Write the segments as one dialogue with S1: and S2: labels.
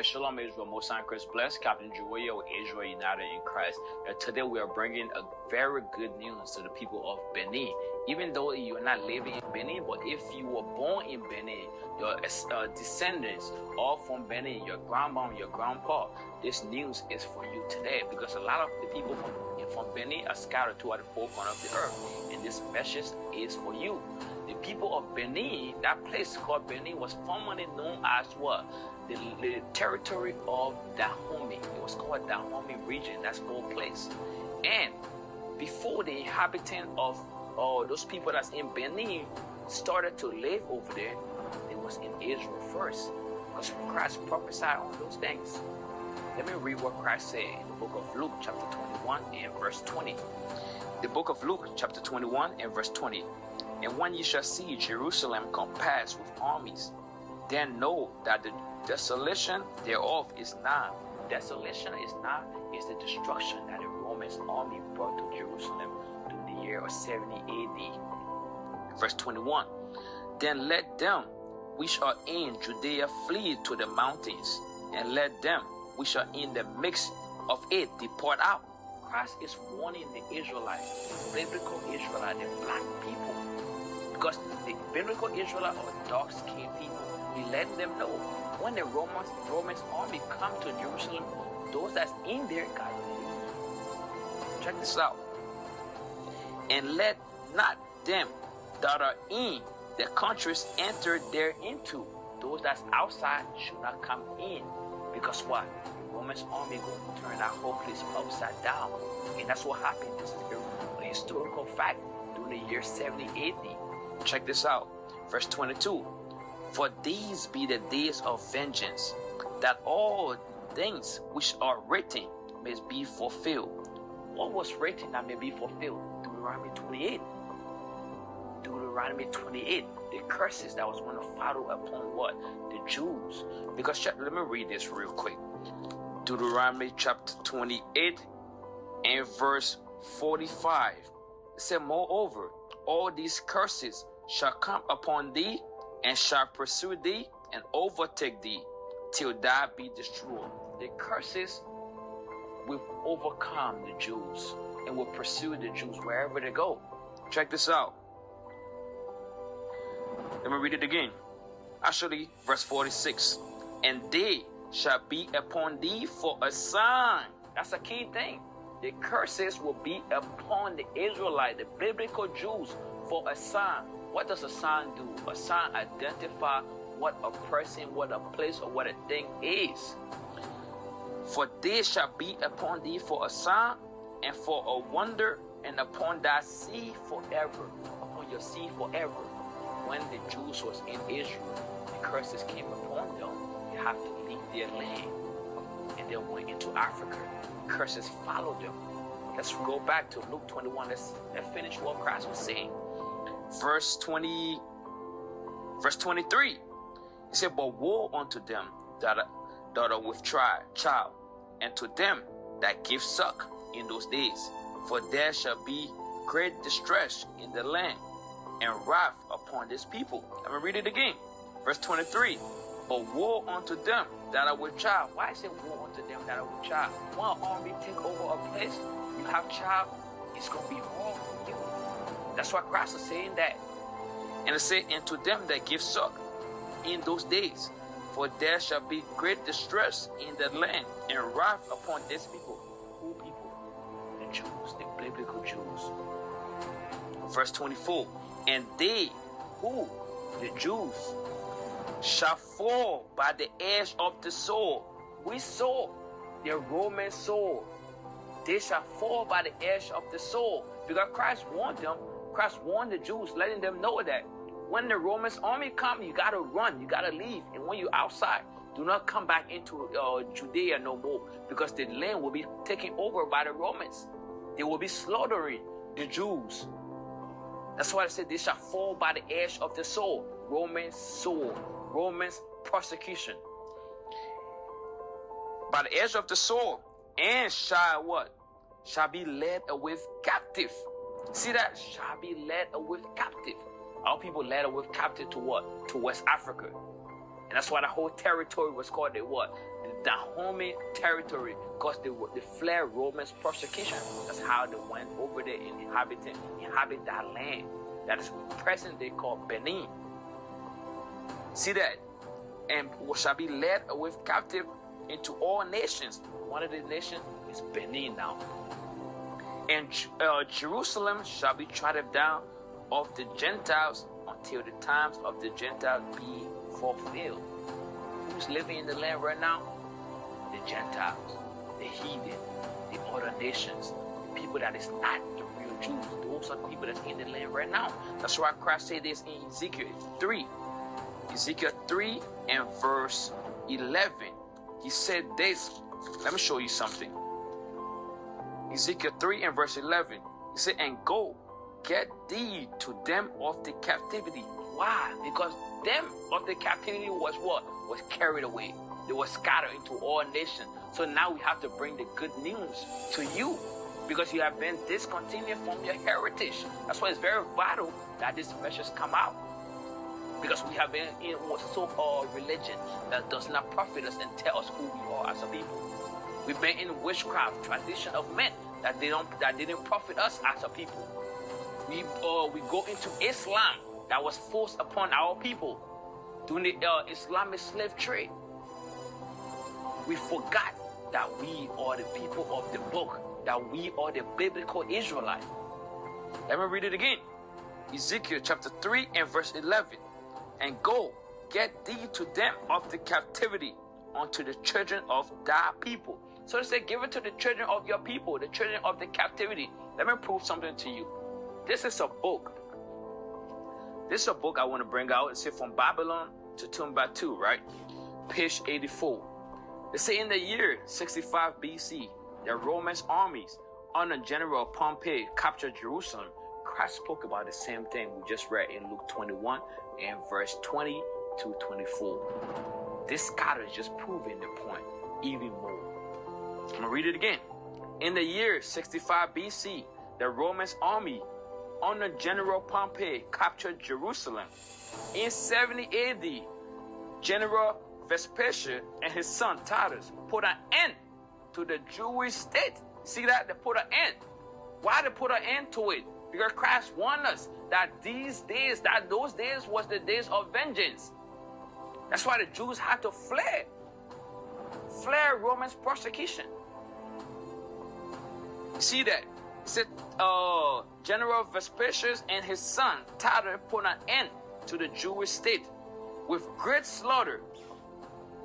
S1: Shalom Israel, Most High Christ blessed, Captain Joel, Israel United in Christ. Today we are bringing a very good news to the people of Benin. Even though you are not living in Benin, but if you were born in Benin, your descendants all from Benin, your grandma, your grandpa, this news is for you today, because a lot of the people from Benin are scattered throughout the four corners of the earth, and this message is for you. The people of Benin, that place called Benin was formerly known as what? The territory of Dahomey. It was called Dahomey region. That's the whole place. And before the inhabitant of those people that's in Benin started to live over there, it was in Israel first, because Christ prophesied on those things. Let me read what Christ said in the book of Luke chapter 21 and verse 20. The book of Luke chapter 21 and verse 20. And when ye shall see Jerusalem compassed with armies, then know that the desolation thereof is nigh. Desolation is the destruction that the Roman army brought to Jerusalem during the year of 70 AD. Verse 21. Then let them which are in Judea flee to the mountains, and let them which are in the midst of it depart out. Christ is warning the Israelites, the biblical Israelites, the black people. Because the biblical Israelites are dark-skinned people. We let them know when the Romans army come to Jerusalem, those that's in there got to leave. Check this out. And let not them that are in the countries enter thereinto. Those that's outside should not come in. Because what? The Romans army going to turn that whole place upside down. And that's what happened. This is a historical fact during the year 70 AD. Check this out. Verse 22. For these be the days of vengeance, that all things which are written may be fulfilled. What was written that may be fulfilled? Deuteronomy 28. Deuteronomy 28. The curses that was going to follow upon what? The Jews. Because let me read this real quick. Deuteronomy chapter 28 and verse 45. It said, moreover, all these curses shall come upon thee, and shall pursue thee, and overtake thee, till thou be destroyed. The curses will overcome the Jews, and will pursue the Jews wherever they go. Check this out. Let me read it again. Actually, verse 46. And they shall be upon thee for a sign. That's a key thing. The curses will be upon the Israelites, the biblical Jews, for a sign. What does a sign do? A sign identifies what a person, what a place, or what a thing is. For they shall be upon thee for a sign, and for a wonder, and upon thy seed forever. Upon your seed forever. When the Jews was in Israel, the curses came upon them. They have to leave their land, and they went into Africa. Curses followed them. Let's go back to Luke 21. Let's finish what Christ was saying. Verse 23. He said, but woe unto them that are with child, and to them that give suck in those days. For there shall be great distress in the land, and wrath upon this people. Let me read it again. Verse 23. But woe unto them that are with child. Why is it woe unto them that are with child? When an army take over a place, you have child, it's going to be hard for you. That's why Christ is saying that. And it said, and to them that give suck in those days, for there shall be great distress in the land, and wrath upon this people. Who people? The Jews, the biblical Jews. Verse 24. And they who, the Jews, shall fall by the edge of the sword. We saw the Roman sword. They shall fall by the edge of the sword. Because Christ warned them. Christ warned the Jews, letting them know that when the Roman army come, you got to run, you got to leave. And when you're outside, do not come back into Judea no more, because the land will be taken over by the Romans. They will be slaughtering the Jews. That's why I said they shall fall by the edge of the sword. Roman sword. Romans persecution. By the edge of the sword. And shall what? Shall be led away captive. See that? Shall be led away captive. Our people led away captive to what? To West Africa. And that's why the whole territory was called the what? The Dahomey territory, because they fled Romans persecution. That's how they went over there and inhabit that land that is present day called Benin. See that? And shall be led away captive into all nations. One of the nations is Benin now. And Jerusalem shall be trodden down of the Gentiles until the times of the Gentiles be fulfilled. Who's living in the land right now? The Gentiles, the heathen, the other nations, the people that is not the real Jews. Those are the people that's in the land right now. That's why Christ said this in Ezekiel 3. Ezekiel 3 and verse 11. He said this. Let me show you something. Ezekiel 3 and verse 11. He said, and go, get thee to them of the captivity. Why? Because them of the captivity was what? Was carried away. They were scattered into all nations. So now we have to bring the good news to you, because you have been discontinued from your heritage. That's why it's very vital that these messages come out. Because we have been in what so-called religion that does not profit us and tell us who we are as a people. We've been in witchcraft, tradition of men that didn't profit us as a people. We go into Islam that was forced upon our people during the Islamic slave trade. We forgot that we are the people of the book, that we are the biblical Israelite. Let me read it again. Ezekiel chapter 3 and verse 11. And go, get thee to them of the captivity unto the children of thy people. So they say, give it to the children of your people, the children of the captivity. Let me prove something to you. This is a book. This is a book I want to bring out. It says From Babylon to Timbuktu, right? Page 84. They say in the year 65 BC, the Roman armies under General Pompey captured Jerusalem. Christ spoke about the same thing we just read in Luke 21 and verse 20 to 24. This scattered is just proving the point even more. I'm going to read it again. In the year 65 BC, the Roman army under General Pompey captured Jerusalem. In 70 AD, General Vespasian and his son Titus put an end to the Jewish state. See that? They put an end. Why they put an end to it? Because Christ warned us that those days was the days of vengeance. That's why the Jews had to flee Roman persecution. See that? It said General Vespasian and his son Titus put an end to the Jewish state with great slaughter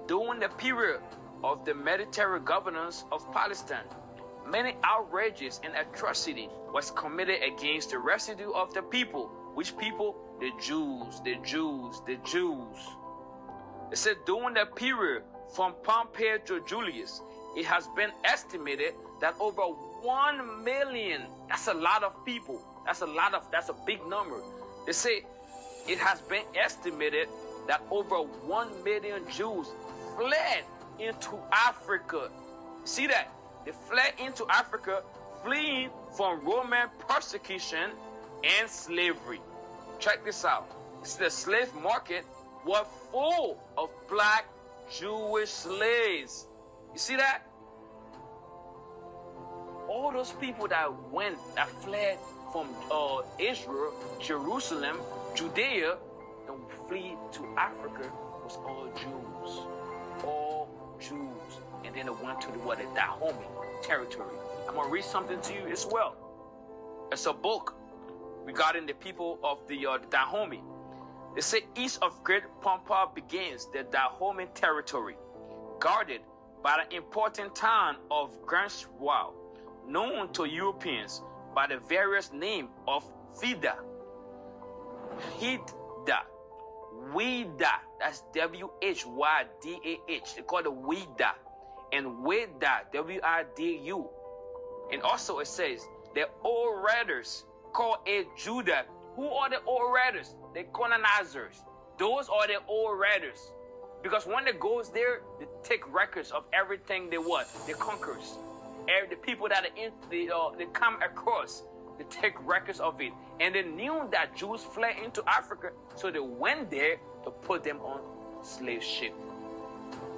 S1: during the period of the military governance of Palestine. Many outrages and atrocity was committed against the residue of the people. Which people? The Jews, the Jews, the Jews. It said during the period from Pompey to Julius, it has been estimated that over 1 million, that's a lot of people. That's a big number. They say it has been estimated that over 1 million Jews fled into Africa. See that? They fled into Africa, fleeing from Roman persecution and slavery. Check this out. It's the slave market was full of black Jewish slaves. You see that? All those people that fled from Israel, Jerusalem, Judea, and flee to Africa was all Jews. All Jews. And then it went to the Dahomey territory. I'm going to read something to you as well. It's a book regarding the people of the Dahomey. They say east of Great Pampa begins the Dahomey territory, guarded by the important town of Granswal, known to Europeans by the various name of Vida, Hida, Wida, that's W-H-Y-D-A-H. They call it Wida. And Wida, W-I-D-U. And also it says, the old raiders called it Judah. Who are the old raiders? The colonizers. Those are the old raiders. Because when they goes there, they take records of everything they want. The conquerors. The people that they come across, they take records of it. And they knew that Jews fled into Africa, so they went there to put them on slave ship.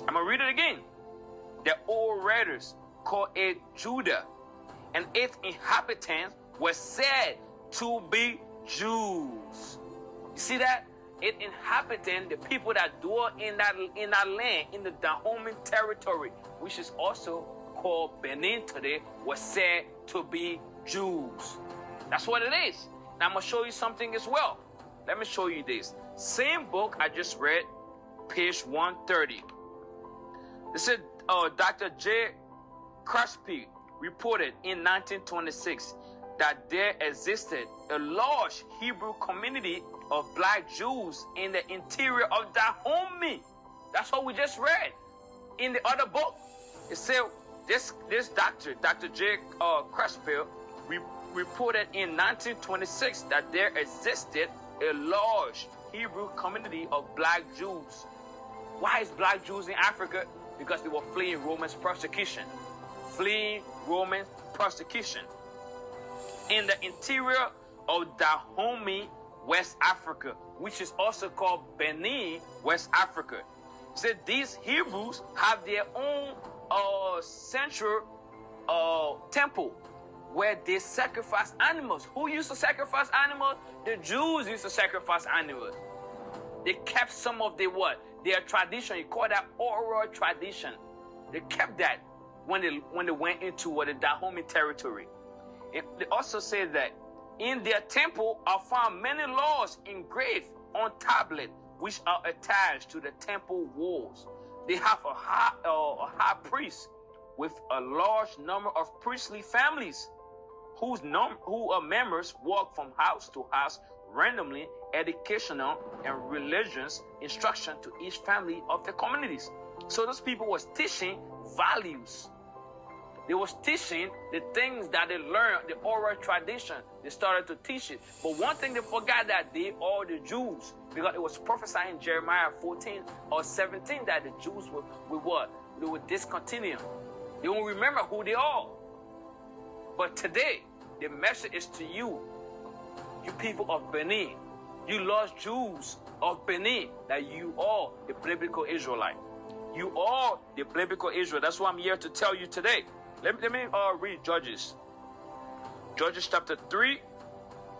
S1: I'm going to read it again. The old writers called it Judah, and its inhabitants were said to be Jews. You see that? Its inhabitants, the people that dwell in that land, in the Dahomey territory, which is also called Benin today, was said to be Jews. That's what it is. Now I'm going to show you something as well. Let me show you this. Same book I just read, page 130. This is Dr. J. Crespi reported in 1926 that there existed a large Hebrew community of black Jews in the interior of Dahomey. That's what we just read in the other book. It said this Dr. J. Crespi reported in 1926 that there existed a large Hebrew community of black Jews. Why is black Jews in Africa? Because they were fleeing Roman persecution. Fleeing Roman persecution. In the interior of Dahomey, West Africa, which is also called Benin, West Africa. So these Hebrews have their own central temple where they sacrifice animals. Who used to sacrifice animals? The Jews used to sacrifice animals. They kept some of their what? Their tradition. You call that oral tradition. They kept that when they went into the Dahomey territory. They also say that in their temple are found many laws engraved on tablets which are attached to the temple walls. They have a high priest with a large number of priestly families who are members walk from house to house randomly, educational and religious instruction to each family of the communities. So those people was teaching values. They was teaching the things that they learned, the oral tradition. They started to teach it. But one thing they forgot, that they are the Jews, because it was prophesied in Jeremiah 14 or 17 that the Jews would what? They would discontinue. They won't remember who they are. But today, the message is to you, you people of Benin, you lost Jews of Benin, that you are the biblical Israelite. You are the biblical Israel. That's what I'm here to tell you today. Let me read Judges. Judges chapter 3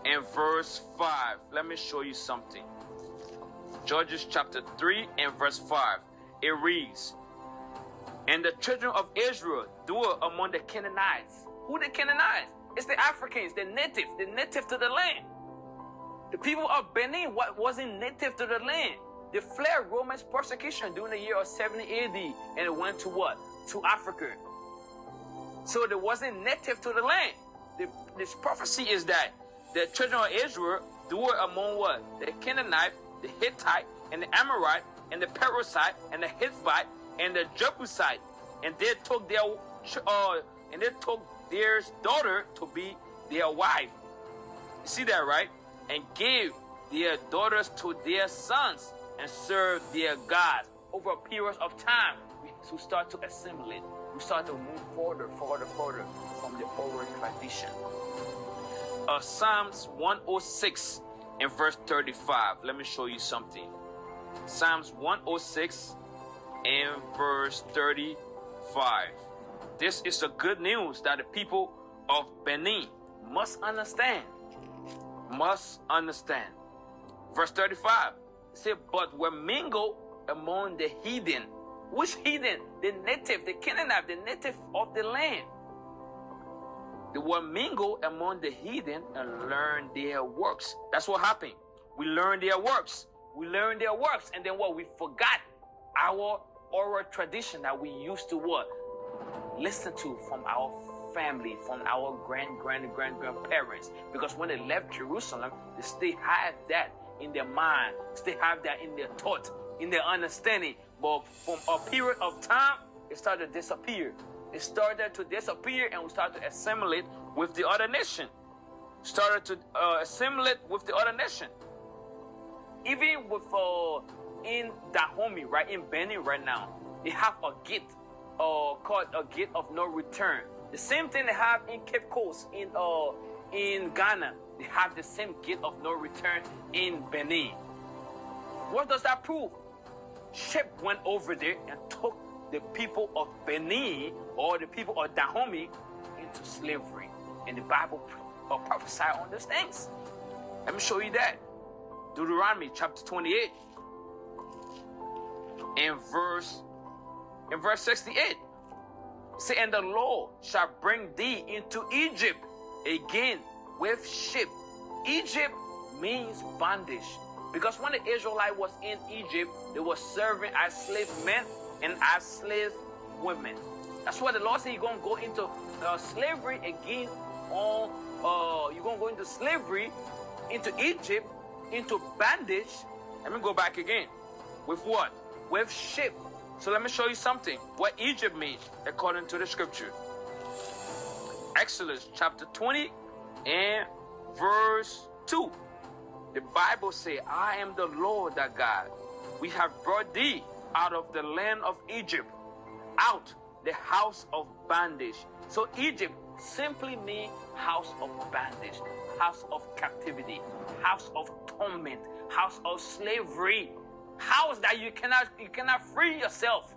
S1: and verse 5. Let me show you something. Judges chapter 3 and verse 5. It reads, and the children of Israel dwell among the Canaanites. Who the Canaanites? It's the Africans, the native to the land. The people of Benin wasn't native to the land. They fled Roman persecution during the year of 70 AD, and it went to what? To Africa. So they wasn't native to the land. This prophecy is that the children of Israel dwell among what? The Canaanite, the Hittite, and the Amorite, and the Perizzite, and the Hittite, and the Jebusite, and they took their daughter to be their wife. You see that, right? And gave their daughters to their sons and served their gods. Over a period of time, we start to assimilate. We start to move further from the oral tradition. Psalms 106 and verse 35. Let me show you something. Psalms 106 and verse 35. This is the good news that the people of Benin must understand. Must understand. Verse 35. It said, but were mingled among the heathen. Which heathen? The native, the Canaanite, the native of the land. They were mingled among the heathen and learned their works. That's what happened. We learned their works. We learned their works. And then what? We forgot our oral tradition that we used to what? Listen to from our family, from our grandparents. Because when they left Jerusalem, they still had that in their mind, still have that in their thought, in their understanding. But from a period of time, it started to disappear. It started to disappear, and we started to assimilate with the other nation. Started to assimilate with the other nation. Even with in Dahomey, right in Benin right now, they have a gate called a gate of no return. The same thing they have in Cape Coast in Ghana. They have the same gate of no return in Benin. What does that prove? ship went over there and took the people of Benin or the people of Dahomey into slavery. And the Bible prophesied on these things. Let me show you that. Deuteronomy chapter 28 and verse 68. Say, and the Lord shall bring thee into Egypt again with ship. Egypt means bondage. Because when the Israelite was in Egypt, they were serving as slave men and as slave women. That's why the Lord said you're going to go into slavery again you're going to go into slavery, into Egypt, into bondage. Let me go back again. With what? With ship. So let me show you something. What Egypt means according to the scripture. Exodus chapter 20 and verse 2. The Bible says, I am the Lord thy God. We have brought thee out of the land of Egypt, out the house of bondage. So Egypt simply means house of bondage, house of captivity, house of torment, house of slavery, house that you cannot free yourself.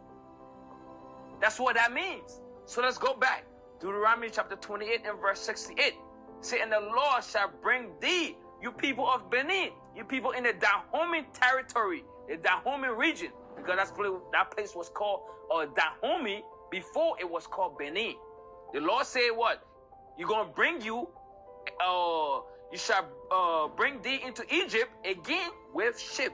S1: That's what that means. So let's go back. Deuteronomy chapter 28 and verse 68. Say, and the Lord shall bring thee, you people of Benin, you people in the Dahomey territory, the Dahomey region, because that place was called Dahomey before it was called Benin. The Lord said what? You're going to bring you shall bring thee into Egypt again with ship,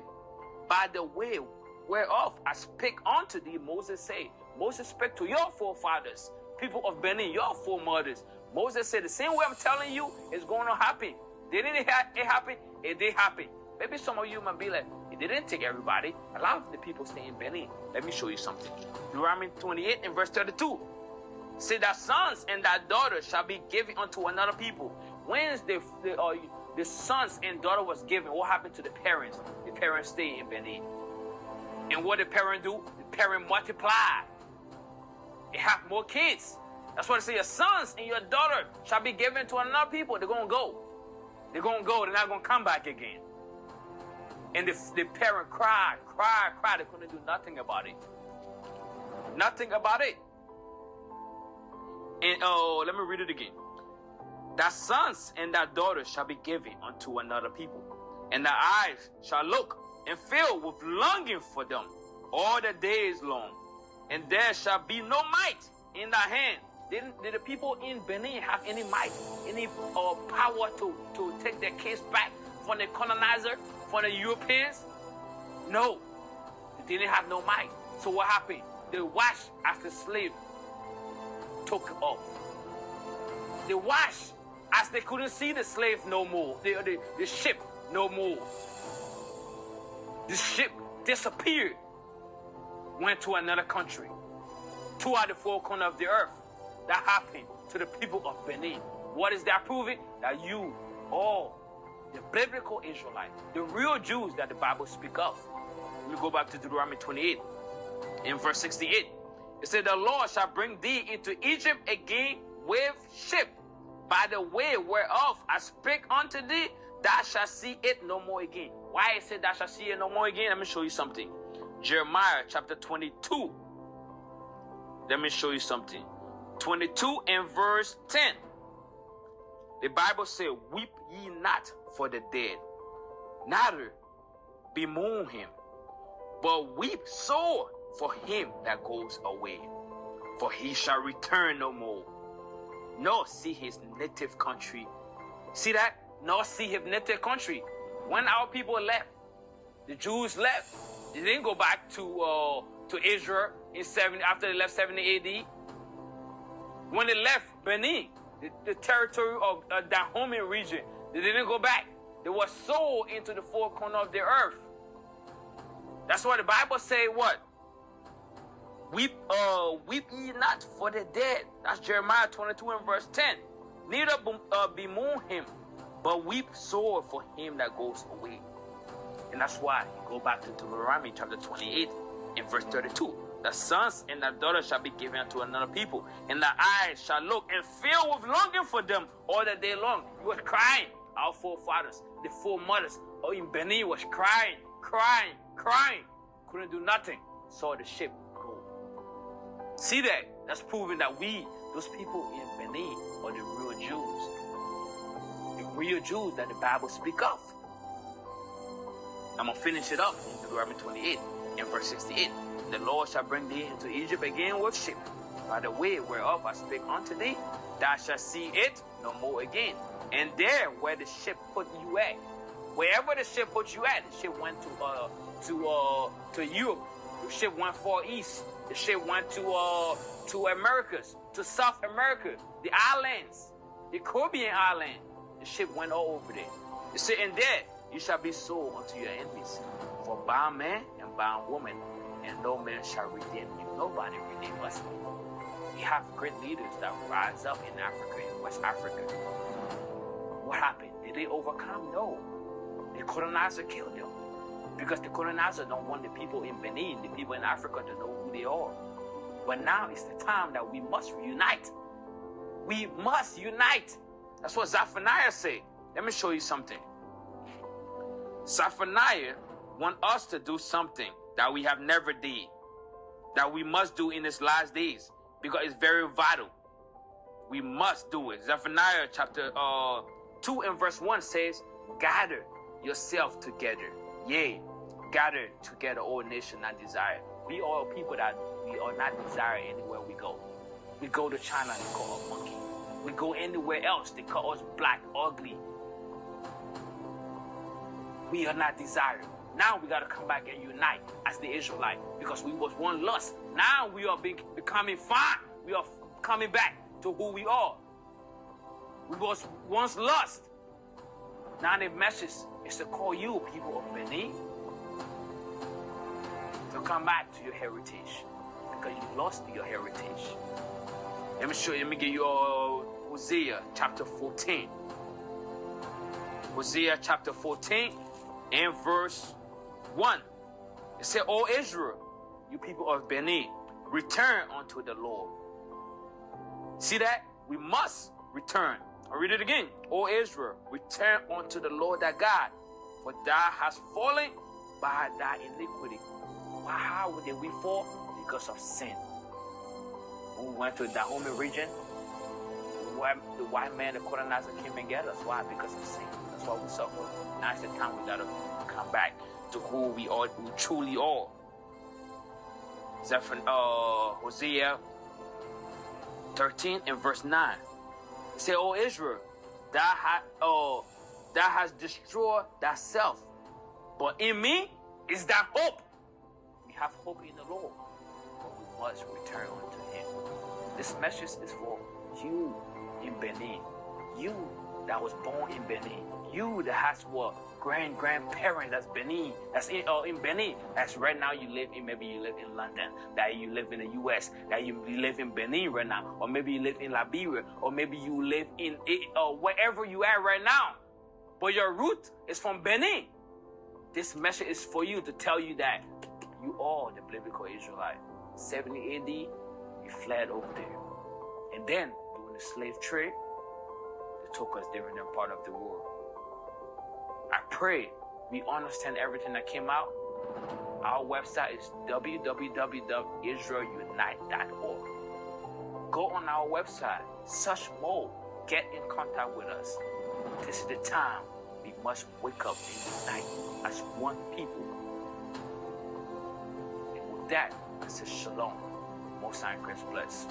S1: by the way whereof I spake unto thee, Moses said. Moses spake to your forefathers, people of Benin, your foremothers. Moses said, the same way I'm telling you is going to happen. Didn't it happen? It did happen. Maybe some of you might be like, it didn't take everybody. A lot of the people stay in Benin. Let me show you something. Deuteronomy 28 and verse 32. Say, thy sons and thy daughters shall be given unto another people. When the sons and daughter was given, what happened to the parents? The parents stay in Benin. And what the parent do? The parent multiply. They have more kids. That's why they say your sons and your daughter shall be given to another people. They're going to go. They're going to go. They're not going to come back again. And the parent cried. They couldn't do nothing about it. Nothing about it. And let me read it again. Thy sons and thy daughters shall be given unto another people, and thy eyes shall look and fill with longing for them all the days long, and there shall be no might in thy hand. Did the people in Benin have any might, any power to take their case back from the colonizer, from the Europeans? No, they didn't have no might. So what happened? They watched as the slave took off. They watched as they couldn't see the slave no more, the ship no more. The ship disappeared, went to another country, two out of the four corners of the earth. That happened to the people of Benin. What is that proving? That you, all the biblical Israelites, the real Jews that the Bible speaks of. Let me go back to Deuteronomy 28 in verse 68. It said, the Lord shall bring thee into Egypt again with ship, by the way whereof I spake unto thee, thou shalt see it no more again. Why it said thou shalt see it no more again? Let me show you something. Jeremiah chapter 22. Let me show you something. 22 and verse 10. The Bible says, weep ye not for the dead, neither bemoan him, but weep sore for him that goes away. For he shall return no more, nor see his native country. See that? Nor see his native country. When our people left, the Jews left. They didn't go back to Israel after they left 70 AD. When they left Benin, the territory of the Dahomey region, they didn't go back. They were sold into the four corners of the earth. That's why the Bible say what? Weep ye not for the dead. That's Jeremiah 22 and verse 10. Neither bemoan him, but weep sore for him that goes away. And that's why you go back to Deuteronomy chapter 28 and verse 32. The sons and the daughters shall be given unto another people, and the eyes shall look and fill with longing for them all the day long. You were crying. Our forefathers, the foremothers, in Benin was crying. couldn't do nothing. Saw the ship go. See that? That's proving that those people in Benin, are the real Jews. The real Jews that the Bible speak of. I'm going to finish it up in Deuteronomy 28 and verse 68. The Lord shall bring thee into Egypt again with ship, by the way whereof I speak unto thee, thou shalt see it no more again. And there where the ship put you at, wherever the ship put you at, the ship went to Europe, the ship went far east, the ship went to Americas, to South America, the islands, the Caribbean island. The ship went all over there. It said, and there you shall be sold unto your enemies, for bound man and bound woman, and no man shall redeem you. Nobody redeem us. We have great leaders that rise up in Africa, in West Africa. What happened? Did they overcome? No. The colonizer killed them. Because the colonizer don't want the people in Benin, the people in Africa to know who they are. But now is the time that we must unite. We must unite. That's what Zephaniah said. Let me show you something. Zephaniah wants us to do something that we have never did, that we must do in these last days, because it's very vital. We must do it. Zephaniah chapter 2 and verse 1 says, gather yourself together. Yea, gather together, all nation not desire. We are people that we are not desire anywhere we go. We go to China, they call us monkey. We go anywhere else, they call us black, ugly. We are not desired. Now we got to come back and unite as the Israelite, because we was one lust. Now we are becoming fine. We are coming back to who we are. We was once lust. Now the message is to call you, people of Benin, to come back to your heritage, because you lost your heritage. Let me give you Hosea chapter 14. Hosea chapter 14 and verse 1. It said, O Israel, you people of Benin, return unto the Lord. See that? We must return. I'll read it again. O Israel, return unto the Lord thy God, for thou hast fallen by thy iniquity. Why, how did we fall? Because of sin. When we went to the Dahomey region, the white man, the colonizer, came and get us. Why? Because of sin. That's why we suffer. Now it's the time we gotta come back to who we are, we truly are. Hosea 13 and verse 9. It said, O Israel, thou hast destroyed thyself, but in me is thy hope. We have hope in the Lord, but we must return unto him. This message is for you in Benin, you that was born in Benin, you that has what grandparents that's Benin, that's in Benin, that's right now you live in, maybe you live in London, that you live in the US, that you live in Benin right now, or maybe you live in Liberia, or maybe you live in wherever you are right now, but your root is from Benin. This message is for you to tell you that you are the biblical Israelite. 70 AD, we fled over there, and then during the slave trade, they took us during their part of the war. I pray we understand everything that came out. Our website is www.israelunite.org. Go on our website, search more, get in contact with us. This is the time we must wake up and unite as one people. And with that, I say shalom. Most High Christ bless.